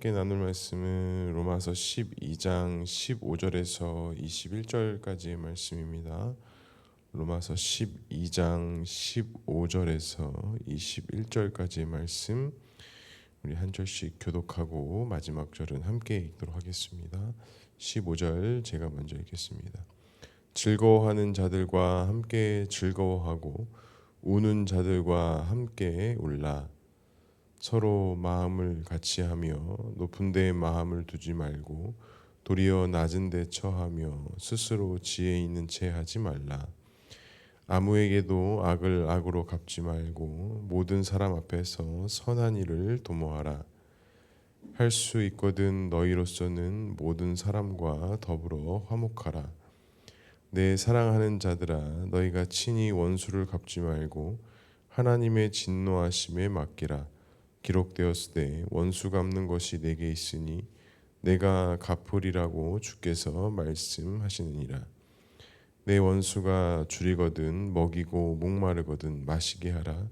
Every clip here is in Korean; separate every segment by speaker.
Speaker 1: 함께 나눌 말씀은 로마서 12장 15절에서 21절까지의 말씀입니다. 로마서 12장 15절에서 21절까지의 말씀, 우리 한 절씩 교독하고 마지막 절은 함께 읽도록 하겠습니다. 15절 제가 먼저 읽겠습니다. 즐거워하는 자들과 함께 즐거워하고 우는 자들과 함께 울라. 서로 마음을 같이하며 높은 데에 마음을 두지 말고 도리어 낮은 데 처하며 스스로 지혜 있는 채 하지 말라. 아무에게도 악을 악으로 갚지 말고 모든 사람 앞에서 선한 일을 도모하라. 할 수 있거든 너희로서는 모든 사람과 더불어 화목하라. 내 사랑하는 자들아, 너희가 친히 원수를 갚지 말고 하나님의 진노하심에 맡기라. 기록되었으되 원수 갚는 것이 내게 있으니 내가 갚으리라고 주께서 말씀하시느니라. 내 원수가 줄이거든 먹이고 목마르거든 마시게 하라.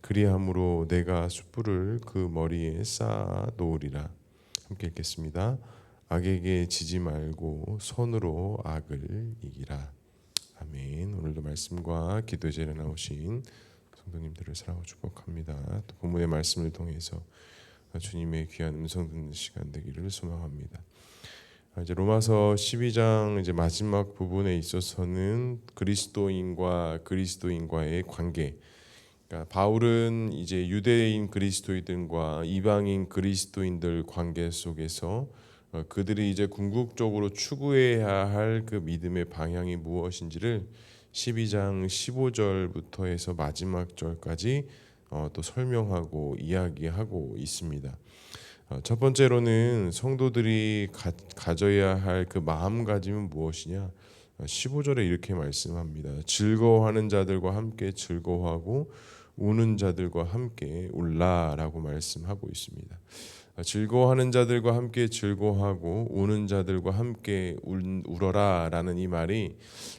Speaker 1: 그리함으로 내가 숯불을 그 머리에 쌓아 놓으리라. 함께 읽겠습니다. 악에게 지지 말고 손으로 악을 이기라. 아멘. 오늘도 말씀과 기도의 자리에 나오신 성도님들을 사랑하고 축복합니다. 또 본문의 말씀을 통해서 주님의 귀한 음성 듣는 시간 되기를 소망합니다. 이제 로마서 12장 이제 마지막 부분에 있어서는 그리스도인과의 관계. 그러니까 바울은 이제 유대인 그리스도인들과 이방인 그리스도인들 관계 속에서 그들이 이제 궁극적으로 추구해야 할 그 믿음의 방향이 무엇인지를 12장 15절부터 해서 마지막 절까지 또 설명하고 이야기하고 있습니다. 첫 번째로는 성도들이 가져야 할 그 마음가짐은 무엇이냐? 15절에 이렇게 말씀합니다. 즐거워하는 자들과 함께 즐거워하고 우는 자들과 함께 울라라고 말씀하고 있습니다. 즐거워하는 자들과 함께 즐거워하고 우는 자들과 함께 울어라라는 이 말이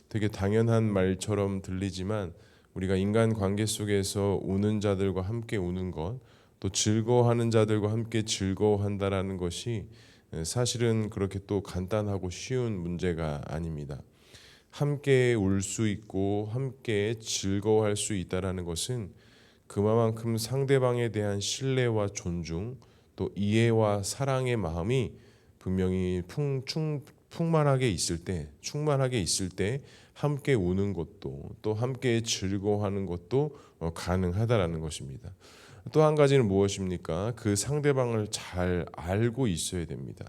Speaker 1: 되게 당연한 말처럼 들리지만 우리가 인간 관계 속에서 우는 자들과 함께 우는 것, 또 즐거워하는 자들과 함께 즐거워한다라는 것이 사실은 그렇게 또 간단하고 쉬운 문제가 아닙니다. 함께 울 수 있고 함께 즐거워할 수 있다라는 것은 그만큼 상대방에 대한 신뢰와 존중, 또 이해와 사랑의 마음이 분명히 충만하게 있을 때 함께 우는 것도 또 함께 즐거워하는 것도 가능하다라는 것입니다. 또 한 가지는 무엇입니까? 그 상대방을 잘 알고 있어야 됩니다.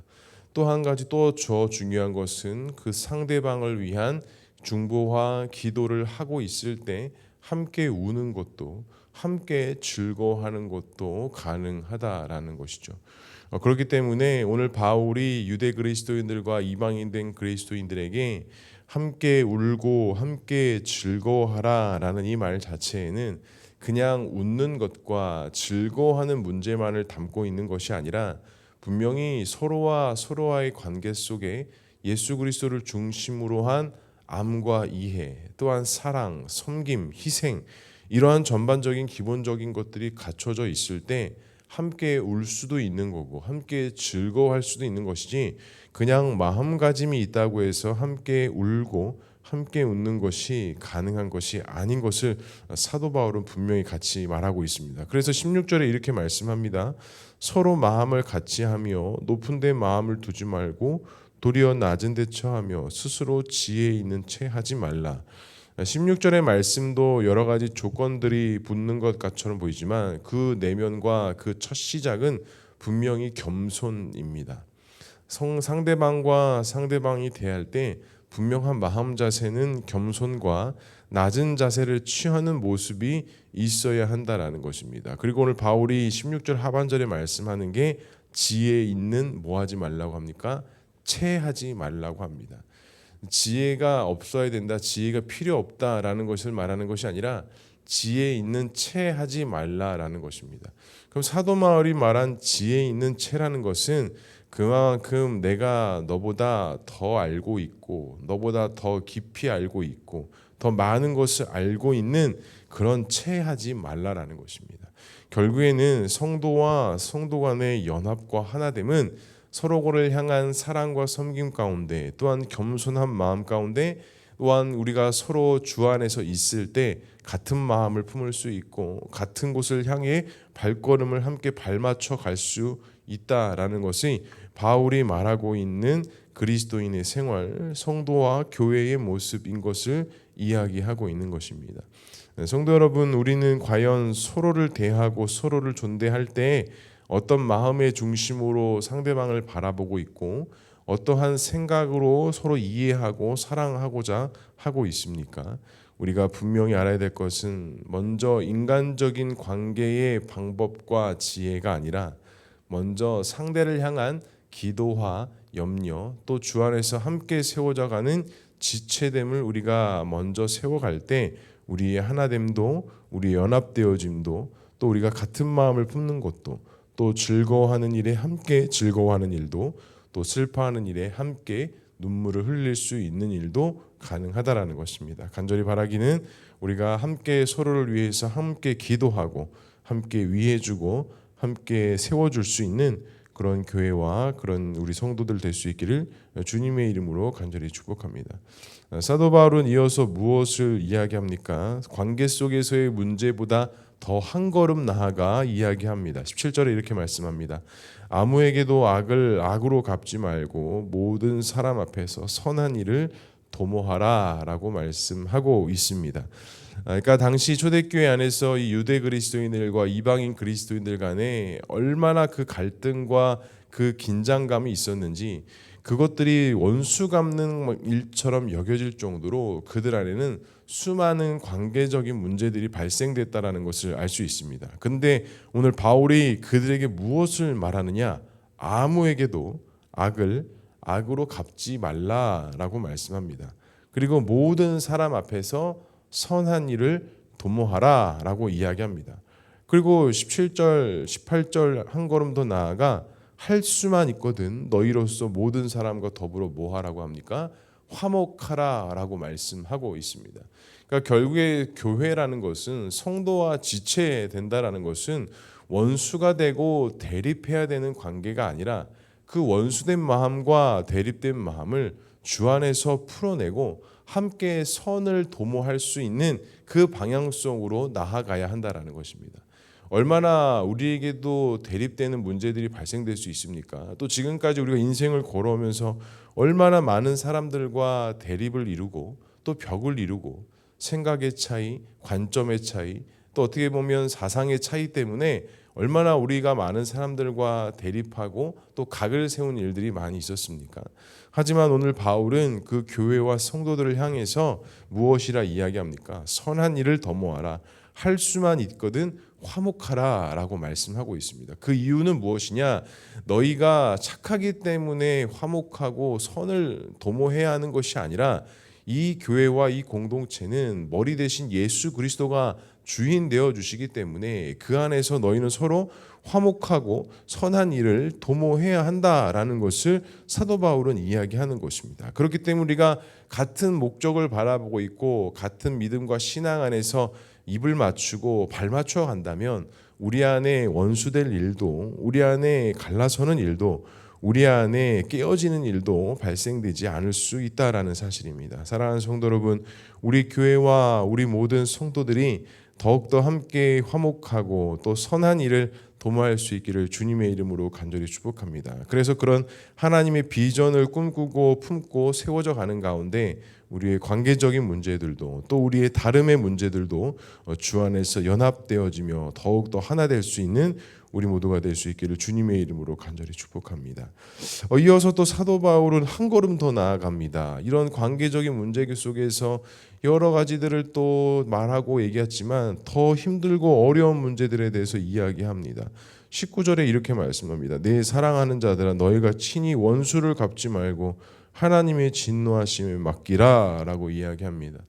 Speaker 1: 또 한 가지 또 더 중요한 것은 그 상대방을 위한 중보와 기도를 하고 있을 때 함께 우는 것도 함께 즐거워하는 것도 가능하다라는 것이죠. 그렇기 때문에 오늘 바울이 유대 그리스도인들과 이방인된 그리스도인들에게 함께 울고 함께 즐거워하라라는 이 말 자체에는 그냥 웃는 것과 즐거워하는 문제만을 담고 있는 것이 아니라 분명히 서로와 서로와의 관계 속에 예수 그리스도를 중심으로 한 암과 이해, 또한 사랑, 섬김, 희생, 이러한 전반적인 기본적인 것들이 갖춰져 있을 때 함께 울 수도 있는 거고 함께 즐거워할 수도 있는 것이지, 그냥 마음가짐이 있다고 해서 함께 울고 함께 웃는 것이 가능한 것이 아닌 것을 사도 바울은 분명히 같이 말하고 있습니다. 그래서 16절에 이렇게 말씀합니다. 서로 마음을 같이하며 높은 데 마음을 두지 말고 도리어 낮은 데 처하며 스스로 지혜 있는 채 하지 말라. 16절의 말씀도 여러 가지 조건들이 붙는 것처럼 보이지만 그 내면과 그 첫 시작은 분명히 겸손입니다. 상대방과 상대방이 대할 때 분명한 마음 자세는 겸손과 낮은 자세를 취하는 모습이 있어야 한다라는 것입니다. 그리고 오늘 바울이 16절 하반절에 말씀하는 게 지혜 있는 뭐 하지 말라고 합니까? 체하지 말라고 합니다. 지혜가 없어야 된다, 지혜가 필요 없다라는 것을 말하는 것이 아니라 지혜 있는 채 하지 말라라는 것입니다. 그럼 사도 바울이 말한 지혜 있는 채라는 것은 그만큼 내가 너보다 더 알고 있고 너보다 더 깊이 알고 있고 더 많은 것을 알고 있는 그런 채 하지 말라라는 것입니다. 결국에는 성도와 성도 간의 연합과 하나됨은 서로를 향한 사랑과 섬김 가운데, 또한 겸손한 마음 가운데, 또한 우리가 서로 주 안에서 있을 때 같은 마음을 품을 수 있고 같은 곳을 향해 발걸음을 함께 발맞춰 갈 수 있다라는 것이 바울이 말하고 있는 그리스도인의 생활, 성도와 교회의 모습인 것을 이야기하고 있는 것입니다. 성도 여러분, 우리는 과연 서로를 대하고 서로를 존대할 때 어떤 마음의 중심으로 상대방을 바라보고 있고 어떠한 생각으로 서로 이해하고 사랑하고자 하고 있습니까? 우리가 분명히 알아야 될 것은 먼저 인간적인 관계의 방법과 지혜가 아니라 먼저 상대를 향한 기도와 염려, 또 주 안에서 함께 세워져가는 지체됨을 우리가 먼저 세워갈 때 우리의 하나됨도, 우리의 연합되어짐도, 또 우리가 같은 마음을 품는 것도, 또 즐거워하는 일에 함께 즐거워하는 일도, 또 슬퍼하는 일에 함께 눈물을 흘릴 수 있는 일도 가능하다라는 것입니다. 간절히 바라기는 우리가 함께 서로를 위해서 함께 기도하고 함께 위해주고 함께 세워줄 수 있는 그런 교회와 그런 우리 성도들 될 수 있기를 주님의 이름으로 간절히 축복합니다. 사도 바울은 이어서 무엇을 이야기합니까? 관계 속에서의 문제보다 더 한 걸음 나아가 이야기합니다. 17절에 이렇게 말씀합니다. 아무에게도 악을 악으로 갚지 말고 모든 사람 앞에서 선한 일을 도모하라 라고 말씀하고 있습니다. 그러니까 당시 초대교회 안에서 이 유대 그리스도인들과 이방인 그리스도인들 간에 얼마나 그 갈등과 그 긴장감이 있었는지, 그것들이 원수 갚는 일처럼 여겨질 정도로 그들 안에는 수많은 관계적인 문제들이 발생됐다라는 것을 알 수 있습니다. 근데 오늘 바울이 그들에게 무엇을 말하느냐? 아무에게도 악을 악으로 갚지 말라라고 말씀합니다. 그리고 모든 사람 앞에서 선한 일을 도모하라라고 이야기합니다. 그리고 17절, 18절 한 걸음 더 나아가 할 수만 있거든 너희로서 모든 사람과 더불어 뭐 하라고 합니까? 화목하라라고 말씀하고 있습니다. 그러니까 결국에 교회라는 것은 성도와 지체된다라는 것은 원수가 되고 대립해야 되는 관계가 아니라 그 원수된 마음과 대립된 마음을 주 안에서 풀어내고 함께 선을 도모할 수 있는 그 방향성으로 나아가야 한다라는 것입니다. 얼마나 우리에게도 대립되는 문제들이 발생될 수 있습니까? 또 지금까지 우리가 인생을 걸어오면서 얼마나 많은 사람들과 대립을 이루고 또 벽을 이루고 생각의 차이, 관점의 차이, 또 어떻게 보면 사상의 차이 때문에 얼마나 우리가 많은 사람들과 대립하고 또 각을 세운 일들이 많이 있었습니까? 하지만 오늘 바울은 그 교회와 성도들을 향해서 무엇이라 이야기합니까? 선한 일을 도모하라. 할 수만 있거든 화목하라 라고 말씀하고 있습니다. 그 이유는 무엇이냐? 너희가 착하기 때문에 화목하고 선을 도모해야 하는 것이 아니라 이 교회와 이 공동체는 머리 대신 예수 그리스도가 주인 되어 주시기 때문에 그 안에서 너희는 서로 화목하고 선한 일을 도모해야 한다라는 것을 사도 바울은 이야기하는 것입니다. 그렇기 때문에 우리가 같은 목적을 바라보고 있고 같은 믿음과 신앙 안에서 입을 맞추고 발맞춰 간다면 우리 안에 원수될 일도, 우리 안에 갈라서는 일도, 우리 안에 깨어지는 일도 발생되지 않을 수 있다라는 사실입니다. 사랑하는 성도 여러분, 우리 교회와 우리 모든 성도들이 더욱더 함께 화목하고 또 선한 일을 도모할 수 있기를 주님의 이름으로 간절히 축복합니다. 그래서 그런 하나님의 비전을 꿈꾸고 품고 세워져 가는 가운데 우리의 관계적인 문제들도 또 우리의 다름의 문제들도 주 안에서 연합되어지며 더욱더 하나 될 수 있는 우리 모두가 될 수 있기를 주님의 이름으로 간절히 축복합니다. 이어서 또 사도 바울은 한 걸음 더 나아갑니다. 이런 관계적인 문제 속에서 여러 가지들을 또 말하고 얘기했지만 더 힘들고 어려운 문제들에 대해서 이야기합니다. 19절에 이렇게 말씀합니다. 내 사랑하는 자들아 너희가 친히 원수를 갚지 말고 하나님의 진노하심에 맡기라 라고 이야기합니다.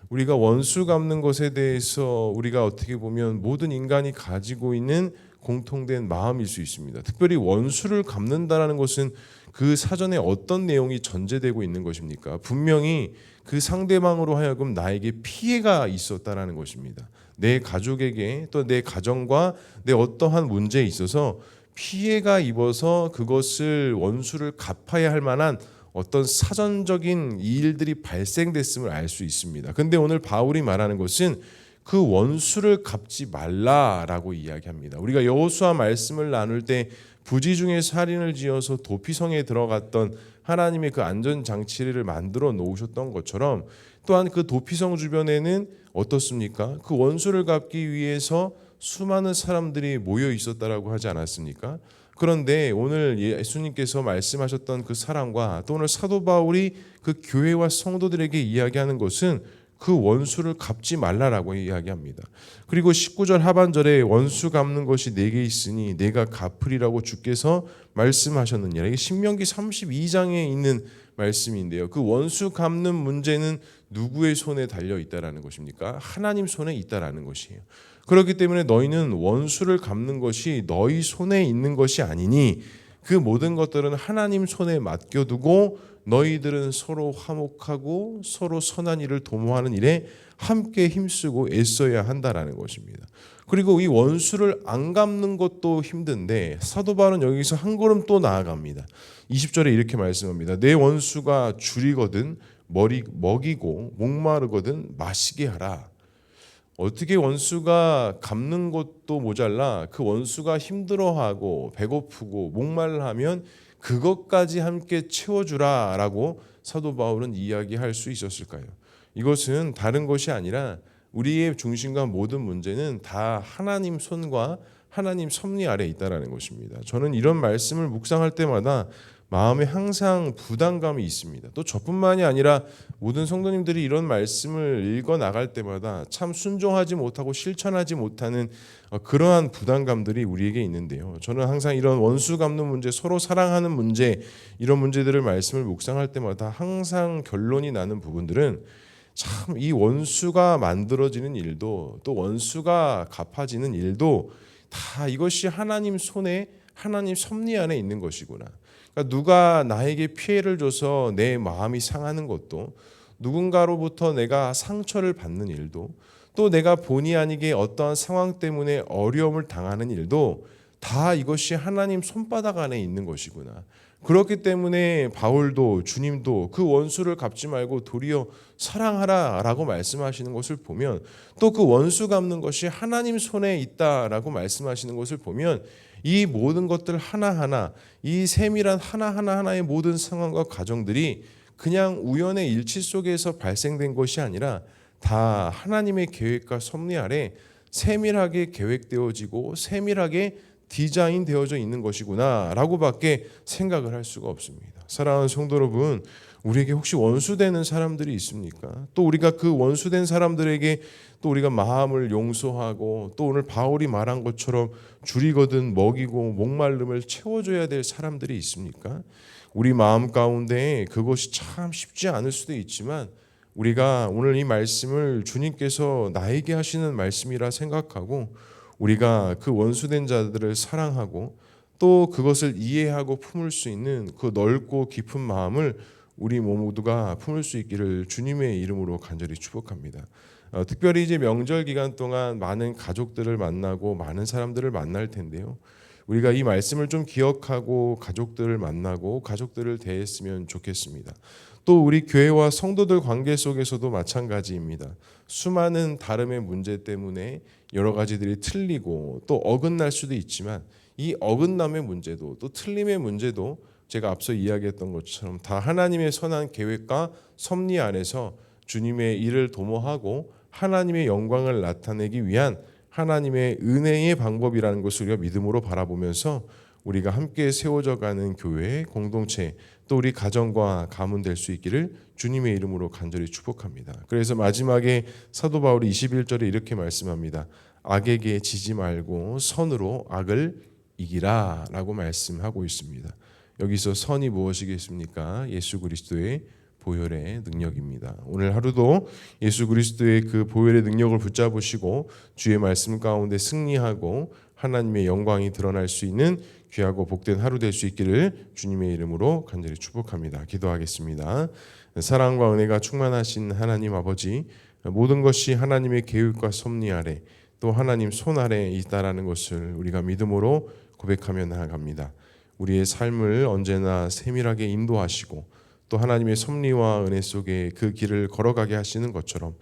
Speaker 1: 우리가 원수 갚는 것에 대해서 우리가 어떻게 보면 모든 인간이 가지고 있는 공통된 마음일 수 있습니다. 특별히 원수를 갚는다라는 것은 그 사전에 어떤 내용이 전제되고 있는 것입니까? 분명히 그 상대방으로 하여금 나에게 피해가 있었다라는 것입니다. 내 가족에게 또 내 가정과 내 어떠한 문제에 있어서 피해가 입어서 그것을 원수를 갚아야 할 만한 어떤 사전적인 일들이 발생됐음을 알 수 있습니다. 근데 오늘 바울이 말하는 것은 그 원수를 갚지 말라라고 이야기합니다. 우리가 여호수아 말씀을 나눌 때 부지 중에 살인을 지어서 도피성에 들어갔던 하나님의 그 안전장치를 만들어 놓으셨던 것처럼 또한 그 도피성 주변에는 어떻습니까? 그 원수를 갚기 위해서 수많은 사람들이 모여 있었다라고 하지 않았습니까? 그런데 오늘 예수님께서 말씀하셨던 그 사랑과 또 오늘 사도 바울이 그 교회와 성도들에게 이야기하는 것은 그 원수를 갚지 말라라고 이야기합니다. 그리고 19절 하반절에 원수 갚는 것이 내게 있으니 내가 갚으리라고 주께서 말씀하셨느니라. 이게 신명기 32장에 있는 말씀인데요. 그 원수 갚는 문제는 누구의 손에 달려 있다라는 것입니까? 하나님 손에 있다라는 것이에요. 그렇기 때문에 너희는 원수를 갚는 것이 너희 손에 있는 것이 아니니 그 모든 것들은 하나님 손에 맡겨두고 너희들은 서로 화목하고 서로 선한 일을 도모하는 일에 함께 힘쓰고 애써야 한다라는 것입니다. 그리고 이 원수를 안 갚는 것도 힘든데 사도 바울은 여기서 한 걸음 또 나아갑니다. 20절에 이렇게 말씀합니다. 내 원수가 줄이거든 먹이고 목마르거든 마시게 하라. 어떻게 원수가 갚는 것도 모자라 그 원수가 힘들어하고 배고프고 목말라하면 그것까지 함께 채워주라라고 사도 바울은 이야기할 수 있었을까요? 이것은 다른 것이 아니라 우리의 중심과 모든 문제는 다 하나님 손과 하나님 섭리 아래 있다라는 것입니다. 저는 이런 말씀을 묵상할 때마다 마음에 항상 부담감이 있습니다. 또 저뿐만이 아니라 모든 성도님들이 이런 말씀을 읽어 나갈 때마다 참 순종하지 못하고 실천하지 못하는 그러한 부담감들이 우리에게 있는데요. 저는 항상 이런 원수 갚는 문제, 서로 사랑하는 문제, 이런 문제들을 말씀을 묵상할 때마다 항상 결론이 나는 부분들은 참 이 원수가 만들어지는 일도 또 원수가 갚아지는 일도 다 이것이 하나님 손에 하나님 섭리 안에 있는 것이구나. 그러니까 누가 나에게 피해를 줘서 내 마음이 상하는 것도 누군가로부터 내가 상처를 받는 일도 또 내가 본의 아니게 어떠한 상황 때문에 어려움을 당하는 일도 다 이것이 하나님 손바닥 안에 있는 것이구나. 그렇기 때문에 바울도 주님도 그 원수를 갚지 말고 도리어 사랑하라라고 말씀하시는 것을 보면 또 그 원수 갚는 것이 하나님 손에 있다라고 말씀하시는 것을 보면 이 모든 것들 하나하나 이 세밀한 하나하나의 모든 상황과 과정들이 그냥 우연의 일치 속에서 발생된 것이 아니라 다 하나님의 계획과 섭리 아래 세밀하게 계획되어지고 세밀하게 디자인되어져 있는 것이구나 라고밖에 생각을 할 수가 없습니다. 사랑하는 성도 여러분, 우리에게 혹시 원수되는 사람들이 있습니까? 또 우리가 그 원수된 사람들에게 또 우리가 마음을 용서하고 또 오늘 바울이 말한 것처럼 줄이거든 먹이고 목마름을 채워줘야 될 사람들이 있습니까? 우리 마음 가운데 그것이 참 쉽지 않을 수도 있지만 우리가 오늘 이 말씀을 주님께서 나에게 하시는 말씀이라 생각하고 우리가 그 원수된 자들을 사랑하고 또 그것을 이해하고 품을 수 있는 그 넓고 깊은 마음을 우리 모두가 품을 수 있기를 주님의 이름으로 간절히 축복합니다. 특별히 이제 명절 기간 동안 많은 가족들을 만나고 많은 사람들을 만날 텐데요. 우리가 이 말씀을 좀 기억하고 가족들을 만나고 가족들을 대했으면 좋겠습니다. 또 우리 교회와 성도들 관계 속에서도 마찬가지입니다. 수많은 다름의 문제 때문에 여러 가지들이 틀리고 또 어긋날 수도 있지만 이 어긋남의 문제도 또 틀림의 문제도 제가 앞서 이야기했던 것처럼 다 하나님의 선한 계획과 섭리 안에서 주님의 일을 도모하고 하나님의 영광을 나타내기 위한 하나님의 은혜의 방법이라는 것을 우리가 믿음으로 바라보면서 우리가 함께 세워져가는 교회, 공동체, 또 우리 가정과 가문 될 수 있기를 주님의 이름으로 간절히 축복합니다. 그래서 마지막에 사도 바울이 21절에 이렇게 말씀합니다. 악에게 지지 말고 선으로 악을 이기라 라고 말씀하고 있습니다. 여기서 선이 무엇이겠습니까? 예수 그리스도의 보혈의 능력입니다. 오늘 하루도 예수 그리스도의 그 보혈의 능력을 붙잡으시고 주의 말씀 가운데 승리하고 하나님의 영광이 드러날 수 있는 귀하고 복된 하루 될 수 있기를 주님의 이름으로 간절히 축복합니다. 기도하겠습니다. 사랑과 은혜가 충만하신 하나님 아버지, 모든 것이 하나님의 계획과 섭리 아래 또 하나님 손 아래 있다라는 것을 우리가 믿음으로 고백하며 나아갑니다. 우리의 삶을 언제나 세밀하게 인도하시고 또 하나님의 섭리와 은혜 속에 그 길을 걸어가게 하시는 것처럼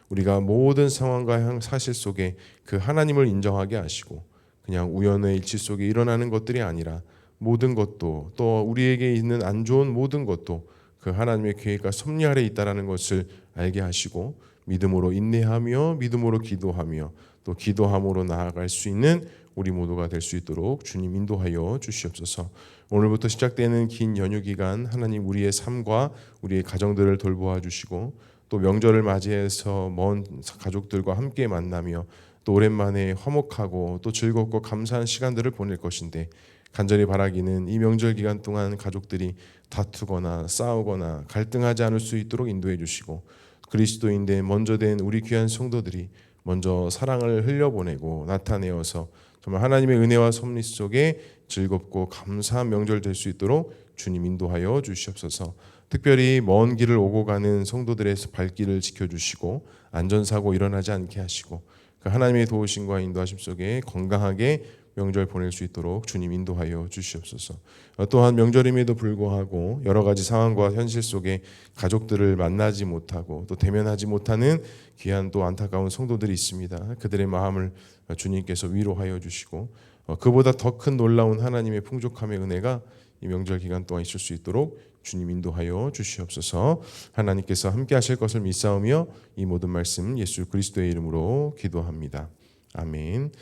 Speaker 1: 우리가 모든 상황과 사실 속에 그 하나님을 인정하게 하시고 그냥 우연의 일치 속에 일어나는 것들이 아니라 모든 것도 또 우리에게 있는 안 좋은 모든 것도 그 하나님의 계획과 섭리 아래 있다라는 것을 알게 하시고 믿음으로 인내하며 믿음으로 기도하며 또 기도함으로 나아갈 수 있는 우리 모두가 될 수 있도록 주님 인도하여 주시옵소서. 오늘부터 시작되는 긴 연휴 기간 하나님 우리의 삶과 우리의 가정들을 돌보아 주시고 또 명절을 맞이해서 먼 가족들과 함께 만나며 또 오랜만에 화목하고 또 즐겁고 감사한 시간들을 보낼 것인데 간절히 바라기는 이 명절 기간 동안 가족들이 다투거나 싸우거나 갈등하지 않을 수 있도록 인도해 주시고 그리스도인데 먼저 된 우리 귀한 성도들이 먼저 사랑을 흘려보내고 나타내어서 정말 하나님의 은혜와 섭리 속에 즐겁고 감사한 명절 될 수 있도록 주님 인도하여 주시옵소서. 특별히 먼 길을 오고 가는 성도들의 발길을 지켜주시고 안전사고 일어나지 않게 하시고 그 하나님의 도우심과 인도하심 속에 건강하게 명절 보낼 수 있도록 주님 인도하여 주시옵소서. 또한 명절임에도 불구하고 여러 가지 상황과 현실 속에 가족들을 만나지 못하고 또 대면하지 못하는 귀한 또 안타까운 성도들이 있습니다. 그들의 마음을 주님께서 위로하여 주시고 그보다 더 큰 놀라운 하나님의 풍족함의 은혜가 이 명절 기간 동안 있을 수 있도록 주님 인도하여 주시옵소서. 하나님께서 함께 하실 것을 믿사오며 이 모든 말씀 예수 그리스도의 이름으로 기도합니다. 아멘.